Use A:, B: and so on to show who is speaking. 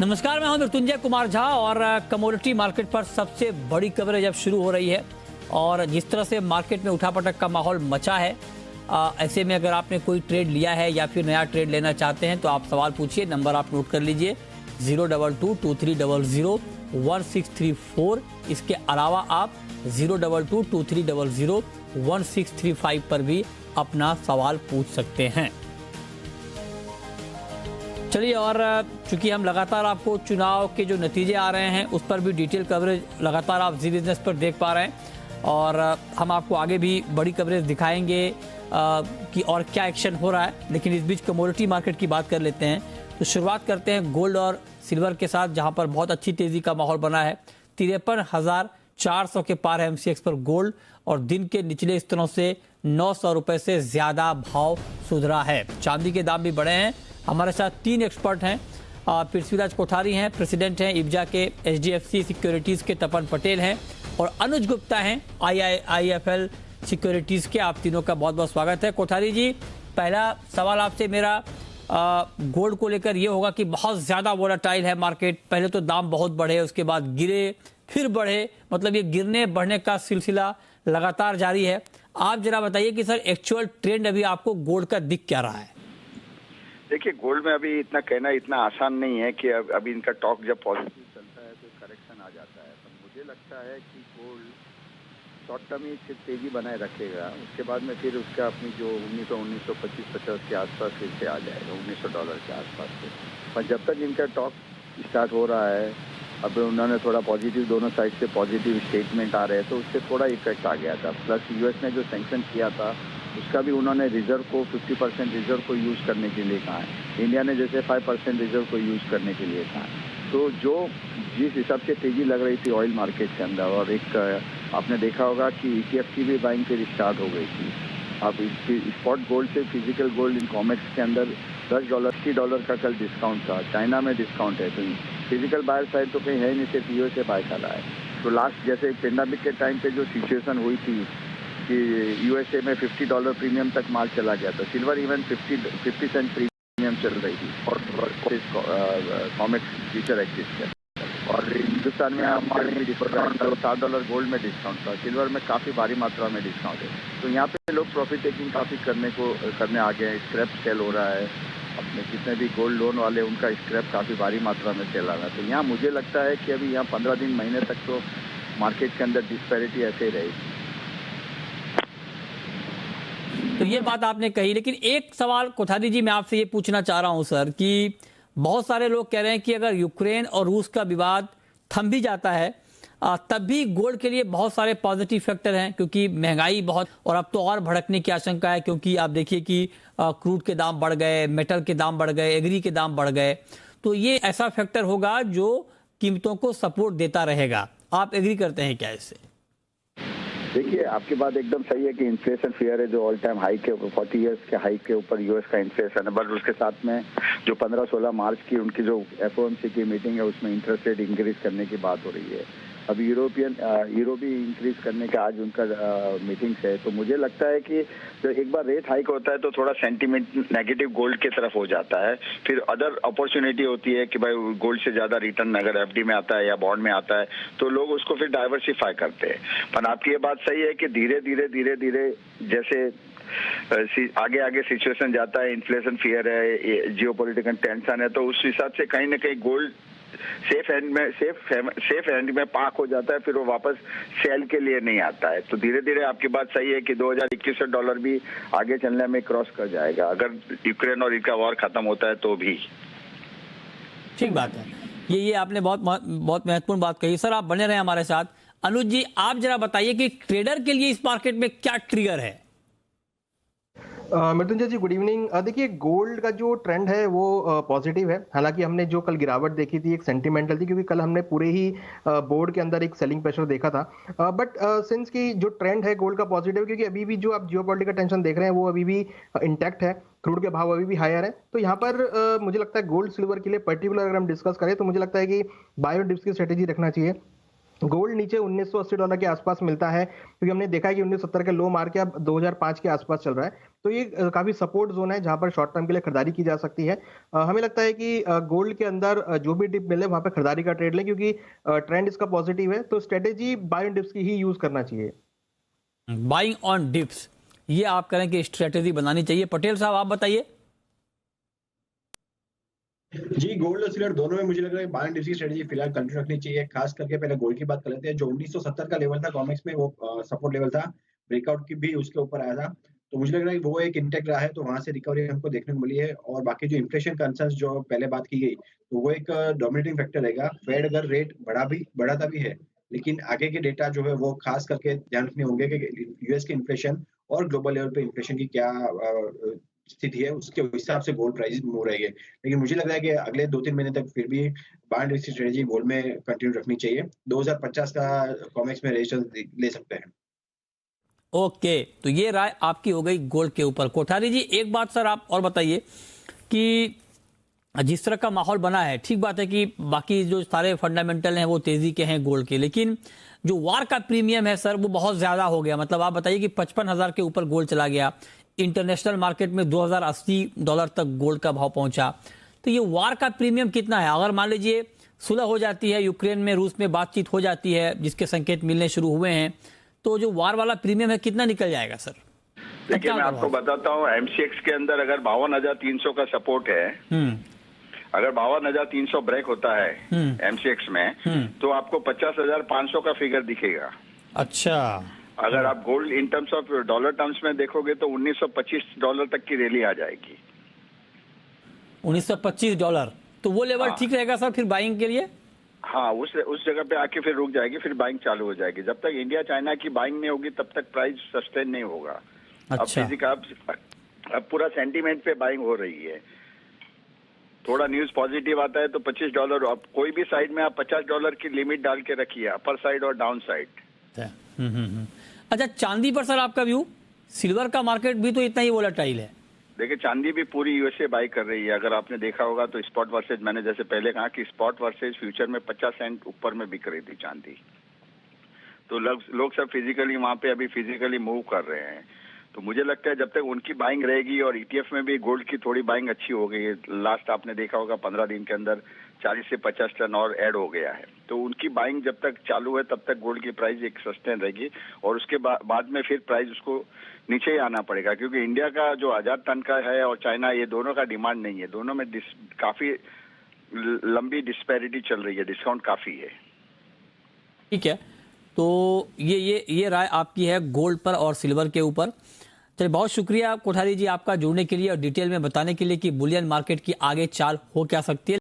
A: नमस्कार, मैं हूं मृत्युंजय कुमार झा और कमोडिटी मार्केट पर सबसे बड़ी कवरेज अब शुरू हो रही है। और जिस तरह से मार्केट में उठापटक का माहौल मचा है, ऐसे में अगर आपने कोई ट्रेड लिया है या फिर नया ट्रेड लेना चाहते हैं तो आप सवाल पूछिए। नंबर आप नोट कर लीजिए 02223001634। इसके अलावा आप 02223001635 पर भी अपना सवाल पूछ सकते हैं। चलिए, और चूंकि हम लगातार आपको चुनाव के जो नतीजे आ रहे हैं उस पर भी डिटेल कवरेज लगातार आप जी बिजनेस पर देख पा रहे हैं, और हम आपको आगे भी बड़ी कवरेज दिखाएंगे कि और क्या एक्शन हो रहा है। लेकिन इस बीच कमोडिटी मार्केट की बात कर लेते हैं। तो शुरुआत करते हैं गोल्ड और सिल्वर के साथ, जहां पर बहुत अच्छी तेजी का माहौल बना है। 53,400 के पार है एमसीएक्स पर गोल्ड, और दिन के निचले स्तरों से 900 रुपए से ज्यादा भाव सुधरा है। चांदी के दाम भी बढ़े हैं। हमारे साथ 3 एक्सपर्ट हैं। पृथ्वीराज कोठारी हैं, प्रेसिडेंट हैं इब्जा के, एचडीएफसी सिक्योरिटीज के तपन पटेल हैं, और अनुज गुप्ता हैं आईआईएफएल सिक्योरिटीज के। आप तीनों का बहुत बहुत स्वागत है। कोठारी जी, पहला सवाल आपसे मेरा गोल्ड को लेकर ये होगा कि बहुत ज्यादा वोलेटाइल है मार्केट। पहले तो दाम बहुत बढ़े, उसके बाद गिरे, फिर बढ़े, मतलब ये गिरने बढ़ने का सिलसिला लगातार जारी है। आप जरा बताइए कि सर एक्चुअल ट्रेंड अभी आपको गोल्ड का दिख क्या रहा है?
B: देखिए, गोल्ड में अभी इतना कहना इतना आसान नहीं है कि अभी इनका टॉक जब पॉजिटिव चलता है तो करेक्शन आ जाता है। पर मुझे लगता है कि गोल्ड शॉर्ट टर्म ही सिर्फ तेजी बनाए रखेगा, उसके बाद में फिर उसका अपनी जो 1925-50 के आसपास फिर से आ जाएगा, $1900 के आसपास से। पर जब तक इनका टॉक स्टार्ट हो रहा है, अब उन्होंने थोड़ा पॉजिटिव, दोनों साइड से पॉजिटिव स्टेटमेंट आ रहे हैं, तो उससे थोड़ा इफेक्ट आ गया था। प्लस यूएस ने जो सैंक्शन किया था उसका भी उन्होंने रिजर्व को 50% रिजर्व को यूज़ करने के लिए कहा है। इंडिया ने जैसे 5% रिजर्व को यूज़ करने के लिए कहा है। तो जो जिस हिसाब से तेजी लग रही थी ऑयल मार्केट के अंदर, और एक आपने देखा होगा कि ईटीएफ की भी बाइंग फिर स्टार्ट हो गई थी। अब स्पॉट गोल्ड से फिजिकल गोल्ड इन कॉमेक्स के अंदर $10 $60 का कल डिस्काउंट था। चाइना में डिस्काउंट है, तो फिजिकल बायर साइड तो कहीं है नहीं, सिर्फ यूएसए बाय कर रहा है। तो लास्ट जैसे पेंडेमिक के टाइम पे जो सिचुएशन हुई थी कि यूएसए में $50 प्रीमियम तक माल चला गया था, सिल्वर इवन 50 सेंट प्रीमियम चल रही थी, और कॉमेक्स फ्यूचर एक्सिस के। और हिंदुस्तान में हमारे $7 गोल्ड में डिस्काउंट था, सिल्वर में काफ़ी भारी मात्रा में डिस्काउंट है। तो यहाँ पे लोग प्रॉफिट टेकिंग काफ़ी करने आ गए हैं। स्क्रैप सेल हो रहा है, अपने जितने भी गोल्ड लोन वाले उनका स्क्रैप काफ़ी भारी मात्रा में सेल आ रहा है। तो यहाँ मुझे लगता है कि अभी यहाँ 15 दिन महीने तक तो मार्केट के अंदर डिस्पैरिटी ऐसे ही रहेगी।
A: तो ये बात आपने कही, लेकिन एक सवाल कोठारी जी मैं आपसे ये पूछना चाह रहा हूं सर, कि बहुत सारे लोग कह रहे हैं कि अगर यूक्रेन और रूस का विवाद थम भी जाता है तब भी गोल्ड के लिए बहुत सारे पॉजिटिव फैक्टर हैं, क्योंकि महंगाई बहुत, और अब तो और भड़कने की आशंका है, क्योंकि आप देखिए कि क्रूड के दाम बढ़ गए, मेटल के दाम बढ़ गए, एग्री के दाम बढ़ गए। तो ये ऐसा फैक्टर होगा जो कीमतों को सपोर्ट देता रहेगा। आप एग्री करते हैं क्या इससे?
B: देखिए, आपकी बात एकदम सही है कि इन्फ्लेशन फियर है, जो ऑल टाइम हाई के 40 इयर्स के हाई के ऊपर यूएस का इन्फ्लेशन है। बट उसके साथ में जो 15-16 मार्च की उनकी जो एफओएमसी की मीटिंग है उसमें इंटरेस्ट रेट इंक्रीज करने की बात हो रही है। अब यूरो भी इंक्रीज करने का आज उनका मीटिंग्स है। तो मुझे लगता है कि जब एक बार रेट हाइक होता है तो थोड़ा सेंटीमेंट नेगेटिव गोल्ड की तरफ हो जाता है। फिर अदर अपॉर्चुनिटी होती है कि भाई गोल्ड से ज्यादा रिटर्न अगर एफडी में आता है या बॉन्ड में आता है तो लोग उसको फिर डाइवर्सिफाई करते हैं। पर आपकी ये बात सही है कि धीरे धीरे जैसे आगे आगे सिचुएशन जाता है, इन्फ्लेशन फियर है, जियोपॉलिटिकल टेंशन है, तो उस हिसाब से कहीं ना कहीं गोल्ड सेफ हैंड में पार्क हो जाता है, फिर वो वापस सेल के लिए नहीं आता है। तो धीरे धीरे आपकी बात सही है कि 2021 डॉलर भी आगे चलने में क्रॉस कर जाएगा, अगर यूक्रेन और इनका वॉर खत्म होता है तो भी।
A: ठीक बात है, ये आपने बहुत महत्वपूर्ण बात कही। सर आप बने रहे हमारे साथ। अनुज जी, आप जरा बताइए कि ट्रेडर के लिए इस मार्केट में क्या ट्रिगर है?
C: मृत्युंजय जी, गुड इवनिंग। देखिए, गोल्ड का जो ट्रेंड है वो पॉजिटिव है। हालांकि हमने जो कल गिरावट देखी थी एक सेंटिमेंटल थी, क्योंकि कल हमने पूरे ही बोर्ड के अंदर एक सेलिंग प्रेशर देखा था। बट सिंस की जो ट्रेंड है गोल्ड का पॉजिटिव, क्योंकि अभी भी जो आप जियोपॉलिटिकल टेंशन देख रहे हैं वो अभी भी इंटैक्ट है, क्रूड के भाव अभी भी हायर है। तो यहाँ पर मुझे लगता है गोल्ड सिल्वर के लिए पर्टिकुलर अगर हम डिस्कस करें तो मुझे लगता है कि बायो डिप्स की स्ट्रेटेजी रखना चाहिए। गोल्ड नीचे $1980 के आसपास मिलता है, क्योंकि हमने देखा है कि 1970 के लो मार के अब 2005 के आसपास चल रहा है। तो ये काफी सपोर्ट जोन है जहां पर शॉर्ट टर्म के लिए खरीदारी की जा सकती है। हमें लगता है कि गोल्ड के अंदर जो भी डिप मिले वहां पर खरीदारी का ट्रेड लें, क्योंकि ट्रेंड इसका पॉजिटिव है। तो स्ट्रेटेजी बाय ऑन डिप्स की ही यूज करना चाहिए।
A: बाइंग ऑन डिप्स, ये आप करें कि स्ट्रेटेजी बनानी चाहिए। पटेल साहब आप बताइए।
D: जी, गोल्ड और सिल्वर दोनों में मुझे लग रहा है बाय एंड डिप्स की स्ट्रेटजी फिलहाल कंटिन्यू रखनी चाहिए। खास करके पहले गोल्ड की बात कर लेते हैं। जो 1970 का लेवल था कॉमेक्स में, वो सपोर्ट लेवल था, ब्रेकआउट की भी उसके ऊपर आया था। तो मुझे लग रहा है कि वो एक इंटैक्ट रहा है, तो वहां से रिकवरी हमको देखने को मिली है। और बाकी जो इन्फ्लेशन कंसर्न्स जो पहले बात की गई, तो वो एक डोमिनेटिंग फैक्टर रहेगा। फेड अगर रेट बढ़ाता भी है, लेकिन आगे के डेटा जो है वो खास करके ध्यान रखने होंगे कि यूएस के इन्फ्लेशन और ग्लोबल लेवल पे इन्फ्लेशन की क्या स्थिति है, उसके हिसाब से गोल्ड प्राइस मूव रहेंगे। लेकिन मुझे लग रहा है कि अगले 2-3 महीने तक फिर भी बाय एंड डिप्स की स्ट्रेटजी गोल्ड में कंटिन्यू रखनी चाहिए। 2050 का कॉमेक्स में रेजिस्टेंस ले सकते हैं।
A: ओके, तो ये राय आपकी हो गई गोल्ड के ऊपर। कोठारी जी, एक बात सर आप और बताइए कि जिस तरह का माहौल बना है, ठीक बात है कि बाकी जो सारे फंडामेंटल हैं वो तेजी के हैं गोल्ड के, लेकिन जो वार का प्रीमियम है सर वो बहुत ज्यादा हो गया। मतलब आप बताइए कि 55,000 के ऊपर गोल्ड चला गया, इंटरनेशनल मार्केट में $2080 तक गोल्ड का भाव पहुंचा। तो ये वार का प्रीमियम कितना है? अगर मान लीजिए सुलह हो जाती है, यूक्रेन में रूस में बातचीत हो जाती है, जिसके संकेत मिलने शुरू हुए हैं, तो जो वार वाला प्रीमियम है कितना निकल जाएगा सर?
B: देखिए, मैं आपको बताता हूँ, एमसीएक्स के अंदर अगर 52,300 का सपोर्ट है, अगर 52,300 ब्रेक होता है एमसीएक्स में, तो आपको 50,500 का फिगर दिखेगा।
A: अच्छा,
B: अगर आप gold in terms of dollar terms में देखोगे तो $1925 तक की रैली आ जाएगी।
A: $1925, तो वो लेवल ठीक रहेगा सर फिर बाइंग के लिए?
B: हाँ, उस जगह पे आके फिर रुक जाएगी, फिर बाइंग चालू हो जाएगी। जब तक इंडिया चाइना की बाइंग नहीं होगी तब तक प्राइस सस्टेन नहीं होगा।
A: अच्छा।
B: अब पूरा सेंटीमेंट पे बाइंग हो रही है। थोड़ा न्यूज पॉजिटिव आता है तो $25, अब कोई भी साइड में आप $50 की लिमिट डाल के रखिए, अपर साइड और डाउन साइड।
A: अच्छा, चांदी पर सर आपका व्यू? सिल्वर का मार्केट भी तो इतना ही वोलेटाइल है।
B: देखिए, चांदी भी पूरी यूएसए बाई कर रही है। अगर आपने देखा होगा तो स्पॉट वर्सेज, मैंने जैसे पहले कहा कि स्पॉट वर्सेज फ्यूचर में 50 सेंट ऊपर में बिक रही थी चांदी। तो लोग सब फिजिकली वहां पे अभी फिजिकली मूव कर रहे हैं। तो मुझे लगता है जब तक उनकी बाइंग रहेगी, और ईटीएफ में भी गोल्ड की थोड़ी बाइंग अच्छी हो गई है। लास्ट आपने देखा होगा 15 दिन के अंदर 40 से 50 टन और ऐड हो गया है। तो उनकी बाइंग जब तक चालू है तब तक गोल्ड की प्राइस एक सस्टेन रहेगी, और उसके बाद में फिर प्राइस उसको नीचे ही आना पड़ेगा, क्योंकि इंडिया का जो 1000 टन का है और चाइना, ये दोनों का डिमांड नहीं है। दोनों में काफी लंबी डिस्पैरिटी चल रही है, डिस्काउंट काफी है।
A: ठीक है, तो ये राय आपकी है गोल्ड पर और सिल्वर के ऊपर। चलिए, बहुत शुक्रिया कोठारी जी आपका जुड़ने के लिए और डिटेल में बताने के लिए कि बुलियन मार्केट की आगे चाल हो क्या सकती है।